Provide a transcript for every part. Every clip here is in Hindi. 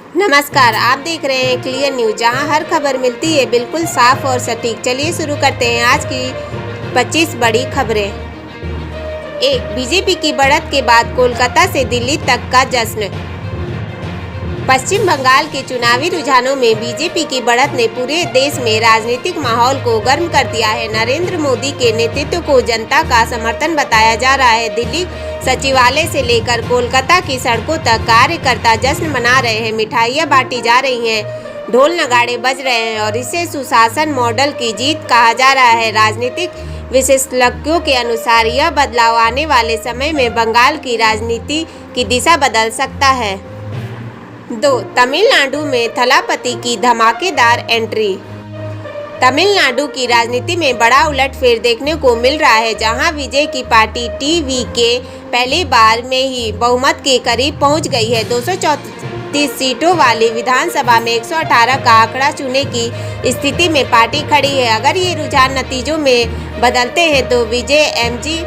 नमस्कार, आप देख रहे हैं क्लियर न्यूज, जहां हर खबर मिलती है बिल्कुल साफ और सटीक। चलिए शुरू करते हैं आज की 25 बड़ी खबरें। एक, बीजेपी की बढ़त के बाद कोलकाता से दिल्ली तक का जश्न। पश्चिम बंगाल के चुनावी रुझानों में बीजेपी की बढ़त ने पूरे देश में राजनीतिक माहौल को गर्म कर दिया है। नरेंद्र मोदी के नेतृत्व को जनता का समर्थन बताया जा रहा है। दिल्ली सचिवालय से लेकर कोलकाता की सड़कों तक कार्यकर्ता जश्न मना रहे हैं, मिठाइयां बांटी जा रही हैं, ढोल नगाड़े बज रहे हैं और इसे सुशासन मॉडल की जीत कहा जा रहा है। राजनीतिक विशेषज्ञों के अनुसार यह बदलाव आने वाले समय में बंगाल की राजनीति की दिशा बदल सकता है। 2, तमिलनाडु में थलापति की धमाकेदार एंट्री। तमिलनाडु की राजनीति में बड़ा उलटफेर देखने को मिल रहा है, जहां विजय की पार्टी टीवीके पहली बार में ही बहुमत के करीब पहुंच गई है। 234 सीटों वाली विधानसभा में 118 का आंकड़ा छूने की स्थिति में पार्टी खड़ी है। अगर ये रुझान नतीजों में बदलते हैं तो विजय एमजी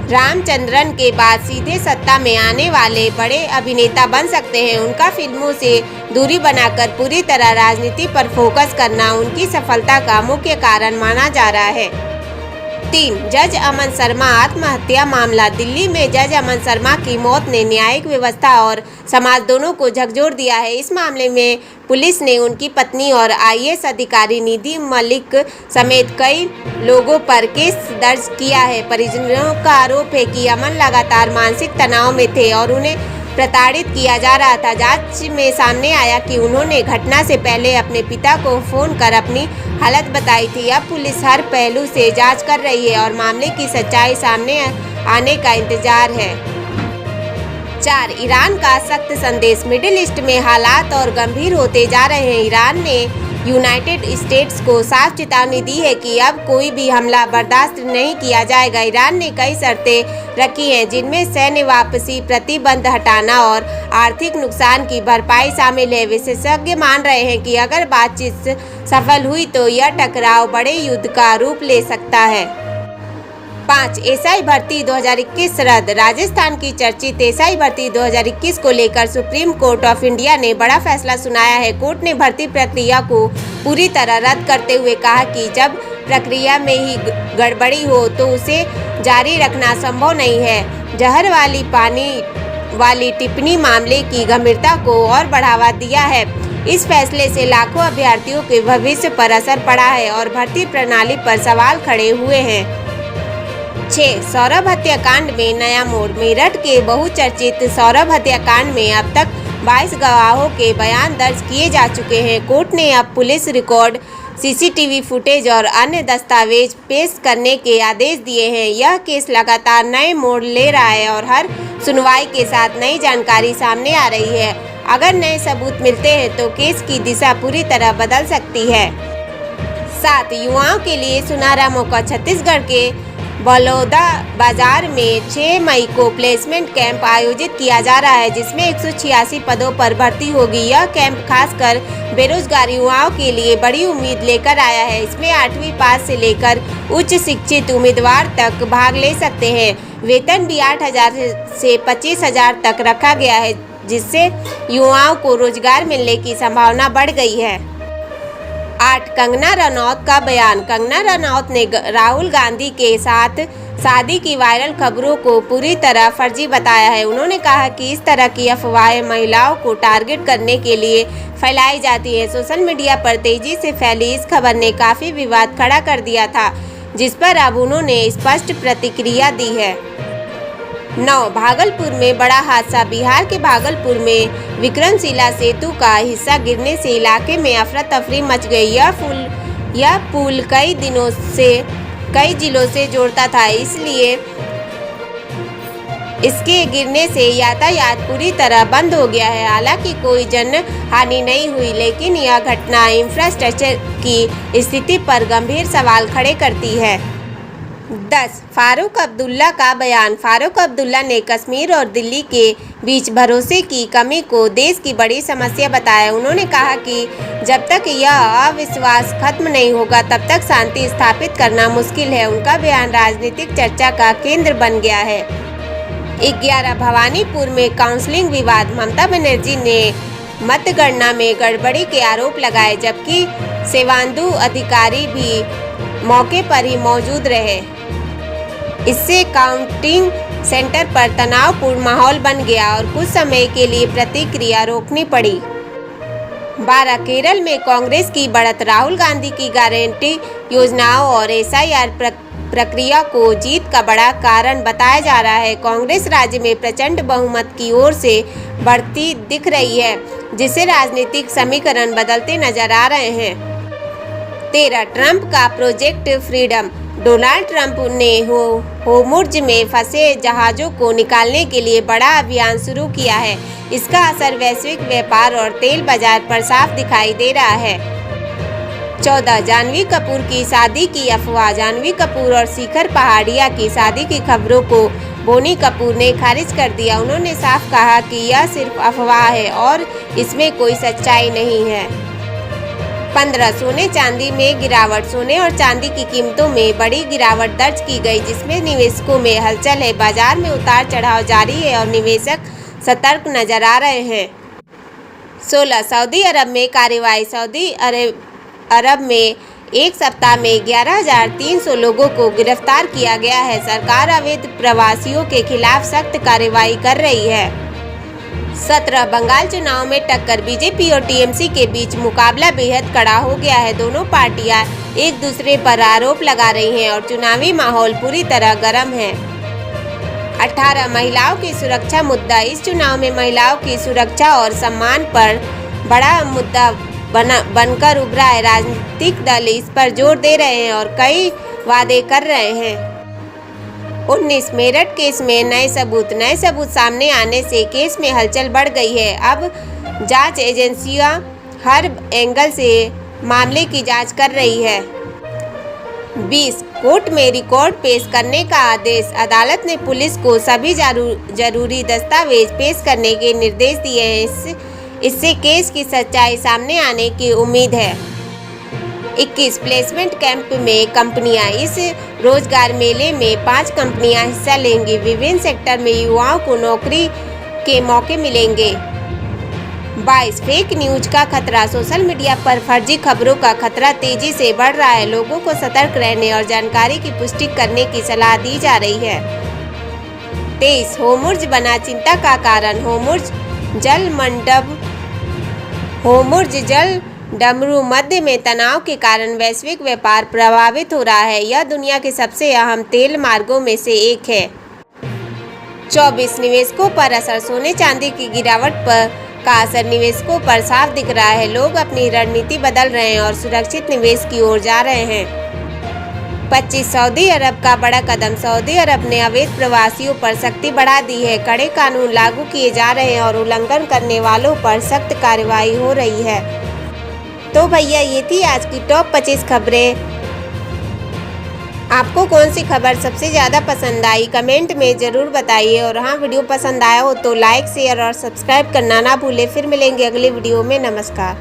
रामचंद्रन के बाद सीधे सत्ता में आने वाले बड़े अभिनेता बन सकते हैं। उनका फिल्मों से दूरी बनाकर पूरी तरह राजनीति पर फोकस करना उनकी सफलता का मुख्य कारण माना जा रहा है। 3, जज अमन शर्मा आत्महत्या मामला। दिल्ली में जज अमन शर्मा की मौत ने न्यायिक व्यवस्था और समाज दोनों को झकझोर दिया है। इस मामले में पुलिस ने उनकी पत्नी और आईएएस अधिकारी निधि मलिक समेत कई लोगों पर केस दर्ज किया है। परिजनों का आरोप है कि अमन लगातार मानसिक तनाव में थे और उन्हें प्रताड़ित किया जा रहा था। जांच में सामने आया कि उन्होंने घटना से पहले अपने पिता को फोन कर अपनी हालत बताई थी। अब पुलिस हर पहलू से जांच कर रही है और मामले की सच्चाई सामने आने का इंतजार है। 4, ईरान का सख्त संदेश। मिडिल ईस्ट में हालात और गंभीर होते जा रहे हैं। ईरान ने यूनाइटेड स्टेट्स को साफ चेतावनी दी है कि अब कोई भी हमला बर्दाश्त नहीं किया जाएगा। ईरान ने कई शर्तें रखी हैं, जिनमें सैन्य वापसी, प्रतिबंध हटाना और आर्थिक नुकसान की भरपाई शामिल है। विशेषज्ञ मान रहे हैं कि अगर बातचीत सफल हुई तो यह टकराव बड़े युद्ध का रूप ले सकता है। 5, एसआई भर्ती 2021 रद्द। राजस्थान की चर्चित एसआई भर्ती 2021 को लेकर सुप्रीम कोर्ट ऑफ इंडिया ने बड़ा फैसला सुनाया है। कोर्ट ने भर्ती प्रक्रिया को पूरी तरह रद्द करते हुए कहा कि जब प्रक्रिया में ही गड़बड़ी हो तो उसे जारी रखना संभव नहीं है। जहर वाली पानी वाली टिप्पणी मामले की गंभीरता को और बढ़ावा दिया है। इस फैसले से लाखों अभ्यर्थियों के भविष्य पर असर पड़ा है और भर्ती प्रणाली पर सवाल खड़े हुए हैं। 6, सौरभ हत्याकांड में नया मोड़। मेरठ के बहुचर्चित सौरभ हत्याकांड में अब तक 22 गवाहों के बयान दर्ज किए जा चुके हैं। कोर्ट ने अब पुलिस रिकॉर्ड, सीसीटीवी फुटेज और अन्य दस्तावेज पेश करने के आदेश दिए हैं। यह केस लगातार नए मोड़ ले रहा है और हर सुनवाई के साथ नई जानकारी सामने आ रही है। अगर नए सबूत मिलते हैं तो केस की दिशा पूरी तरह बदल सकती है। 7, युवाओं के लिए सुनहरा मौका। छत्तीसगढ़ के बलौदा बाजार में 6 मई को प्लेसमेंट कैंप आयोजित किया जा रहा है, जिसमें 186 पदों पर भर्ती होगी। यह कैंप खासकर बेरोजगार युवाओं के लिए बड़ी उम्मीद लेकर आया है। इसमें 8वीं पास से लेकर उच्च शिक्षित उम्मीदवार तक भाग ले सकते हैं। वेतन भी 8,000 से 25,000 तक रखा गया है, जिससे युवाओं को रोजगार मिलने की संभावना बढ़ गई है। 8, कंगना रनौत का बयान। कंगना रनौत ने राहुल गांधी के साथ शादी की वायरल खबरों को पूरी तरह फर्जी बताया है। उन्होंने कहा कि इस तरह की अफवाहें महिलाओं को टारगेट करने के लिए फैलाई जाती हैं। सोशल मीडिया पर तेजी से फैली इस खबर ने काफ़ी विवाद खड़ा कर दिया था, जिस पर अब उन्होंने स्पष्ट प्रतिक्रिया दी है। 9, भागलपुर में बड़ा हादसा। बिहार के भागलपुर में विक्रमशिला सेतु का हिस्सा गिरने से इलाके में अफरा तफरी मच गई। यह पुल कई जिलों से जोड़ता था, इसलिए इसके गिरने से यातायात पूरी तरह बंद हो गया है। हालांकि कोई जन हानि नहीं हुई, लेकिन यह घटना इंफ्रास्ट्रक्चर की स्थिति पर गंभीर सवाल खड़े करती है। 10, फारूक अब्दुल्ला का बयान। फारूक अब्दुल्ला ने कश्मीर और दिल्ली के बीच भरोसे की कमी को देश की बड़ी समस्या बताया। उन्होंने कहा कि जब तक यह अविश्वास खत्म नहीं होगा तब तक शांति स्थापित करना मुश्किल है। उनका बयान राजनीतिक चर्चा का केंद्र बन गया है। 11, भवानीपुर में काउंसलिंग विवाद। ममता बनर्जी ने मतगणना में गड़बड़ी के आरोप लगाए, जबकि सेवांदु अधिकारी भी मौके पर ही मौजूद रहे। इससे काउंटिंग सेंटर पर तनावपूर्ण माहौल बन गया और कुछ समय के लिए प्रतिक्रिया रोकनी पड़ी। 12 केरल में कांग्रेस की बढ़त, राहुल गांधी की गारंटी योजनाओं और SIR प्रक्रिया को जीत का बड़ा कारण बताया जा रहा है। कांग्रेस राज्य में प्रचंड बहुमत की ओर से बढ़ती दिख रही है, जिससे राजनीतिक समीकरण बदलते नजर आ रहे हैं। 13 ट्रंप का प्रोजेक्ट फ्रीडम, डोनाल्ड ट्रंप ने होर्मुज़ में फंसे जहाज़ों को निकालने के लिए बड़ा अभियान शुरू किया है। इसका असर वैश्विक व्यापार और तेल बाजार पर साफ दिखाई दे रहा है। 14 जानवी कपूर की शादी की अफवाह, जानवी कपूर और शिखर पहाड़िया की शादी की खबरों को बोनी कपूर ने खारिज कर दिया। उन्होंने साफ कहा कि यह सिर्फ अफवाह है और इसमें कोई सच्चाई नहीं है। 15 सोने चांदी में गिरावट, सोने और चांदी की कीमतों में बड़ी गिरावट दर्ज की गई, जिसमें निवेशकों में हलचल है। बाजार में उतार चढ़ाव जारी है और निवेशक सतर्क नजर आ रहे हैं। 16 सऊदी अरब में कार्रवाई, सऊदी अरब में एक सप्ताह में 11,300 लोगों को गिरफ्तार किया गया है। सरकार अवैध प्रवासियों के खिलाफ सख्त कार्रवाई कर रही है। 17 बंगाल चुनाव में टक्कर, बीजेपी और TMC के बीच मुकाबला बेहद कड़ा हो गया है। दोनों पार्टियां एक दूसरे पर आरोप लगा रही हैं और चुनावी माहौल पूरी तरह गर्म है। 18 महिलाओं की सुरक्षा मुद्दा, इस चुनाव में महिलाओं की सुरक्षा और सम्मान पर बड़ा मुद्दा बनकर उभरा है। राजनीतिक दल इस पर जोर दे रहे हैं और कई वादे कर रहे हैं। 19 मेरठ केस में नए सबूत सामने आने से केस में हलचल बढ़ गई है। अब जांच एजेंसियां हर एंगल से मामले की जांच कर रही है। 20 कोर्ट में रिकॉर्ड पेश करने का आदेश, अदालत ने पुलिस को सभी जरूरी दस्तावेज पेश करने के निर्देश दिए हैं। इससे केस की सच्चाई सामने आने की उम्मीद है। 21 प्लेसमेंट कैंप में कंपनियां, इस रोजगार मेले में 5 कंपनियां हिस्सा लेंगी। विभिन्न सेक्टर में युवाओं को नौकरी के मौके मिलेंगे। 22 फेक न्यूज का खतरा, सोशल मीडिया पर फर्जी खबरों का खतरा तेजी से बढ़ रहा है। लोगों को सतर्क रहने और जानकारी की पुष्टि करने की सलाह दी जा रही है। 23 होर्मुज़ बना चिंता का कारण, होर्मुज़ जल डमरू मध्य में तनाव के कारण वैश्विक व्यापार प्रभावित हो रहा है। यह दुनिया के सबसे अहम तेल मार्गों में से एक है। 24 निवेशकों पर असर, सोने चांदी की गिरावट का असर निवेशकों पर साफ दिख रहा है। लोग अपनी रणनीति बदल रहे हैं और सुरक्षित निवेश की ओर जा रहे हैं। 25 सऊदी अरब का बड़ा कदम, सऊदी अरब ने अवैध प्रवासियों पर सख्ती बढ़ा दी है। कड़े कानून लागू किए जा रहे हैं और उल्लंघन करने वालों पर सख्त कार्रवाई हो रही है। तो भैया ये थी आज की टॉप 25 खबरें। आपको कौन सी खबर सबसे ज़्यादा पसंद आई कमेंट में ज़रूर बताइए। और हाँ, वीडियो पसंद आया हो तो लाइक शेयर और सब्सक्राइब करना ना भूलें। फिर मिलेंगे अगले वीडियो में। नमस्कार।